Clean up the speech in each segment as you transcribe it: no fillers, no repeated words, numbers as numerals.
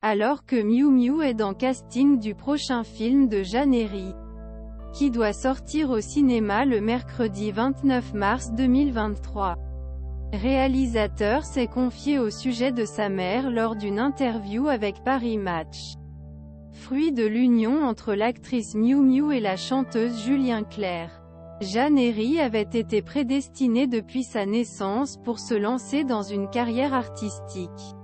alors que Miu Miu est dans casting du prochain film de Jeanne Herry, qui doit sortir au cinéma le mercredi 29 mars 2023. Réalisateur s'est confié au sujet de sa mère lors d'une interview avec Paris Match. Fruit de l'union entre l'actrice Miu Miu et la chanteuse Julien Clerc, Jeanne Herry avait été prédestinée depuis sa naissance pour se lancer dans une carrière artistique.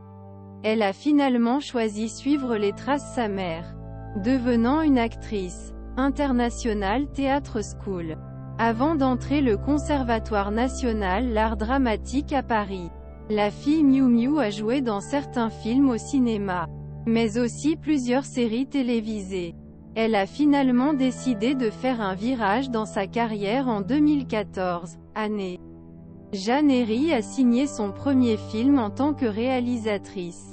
Elle a finalement choisi suivre les traces de sa mère, devenant une actrice internationale Theatre School, avant d'entrer le Conservatoire national l'art dramatique à Paris. La fille Miu Miu a joué dans certains films au cinéma, mais aussi plusieurs séries télévisées. Elle a finalement décidé de faire un virage dans sa carrière en 2014, année. Jeanne Herry a signé son premier film en tant que réalisatrice.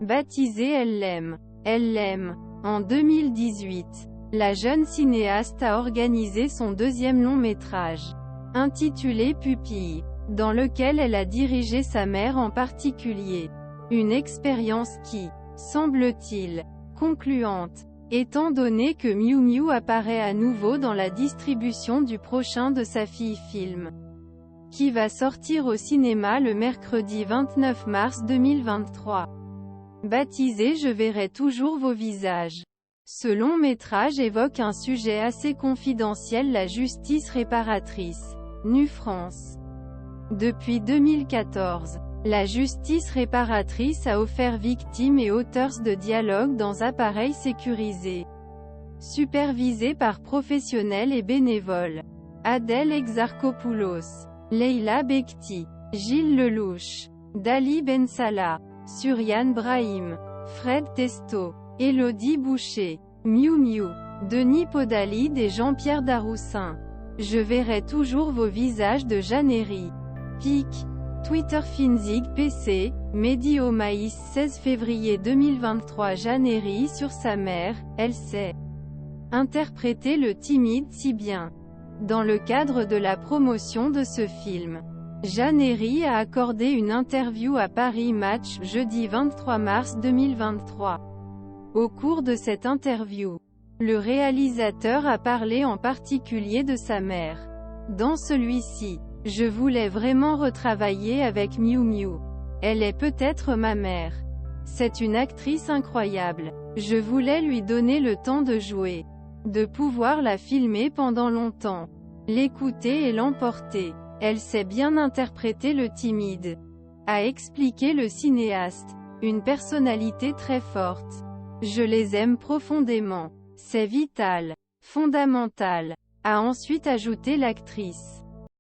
Baptisé Elle l'aime. Elle l'aime. En 2018, la jeune cinéaste a organisé son deuxième long métrage, intitulé Pupille, dans lequel elle a dirigé sa mère en particulier. Une expérience qui, semble-t-il, concluante, étant donné que Miu Miu apparaît à nouveau dans la distribution du prochain de sa fille film, qui va sortir au cinéma le mercredi 29 mars 2023. Baptisé Je verrai toujours vos visages. Ce long métrage évoque un sujet assez confidentiel, la justice réparatrice. NU France. Depuis 2014, la justice réparatrice a offert victimes et auteurs de dialogues dans appareils sécurisés, supervisés par professionnels et bénévoles. Adèle Exarchopoulos, Leila Bekti, Gilles Lelouch, Dali Bensala, Suriane Brahim, Fred Testo, Élodie Boucher, Miu Miu, Denis Podalide et Jean-Pierre Daroussin. Je verrai toujours vos visages de Jeanne Herry. Pic. Twitter Finzig PC, Mehdi Omaïs 16 février 2023. Jeanne Herry sur sa mère, elle sait interpréter le timide si bien. Dans le cadre de la promotion de ce film, Jeanne Herry a accordé une interview à Paris Match, jeudi 23 mars 2023. Au cours de cette interview, le réalisateur a parlé en particulier de sa mère. Dans celui-ci, je voulais vraiment retravailler avec Miu Miu. Elle est peut-être ma mère. C'est une actrice incroyable. Je voulais lui donner le temps de jouer, de pouvoir la filmer pendant longtemps, l'écouter et l'emporter. Elle sait bien interpréter le timide, a expliqué le cinéaste. Une personnalité très forte. Je les aime profondément. C'est vital, fondamental, a ensuite ajouté l'actrice.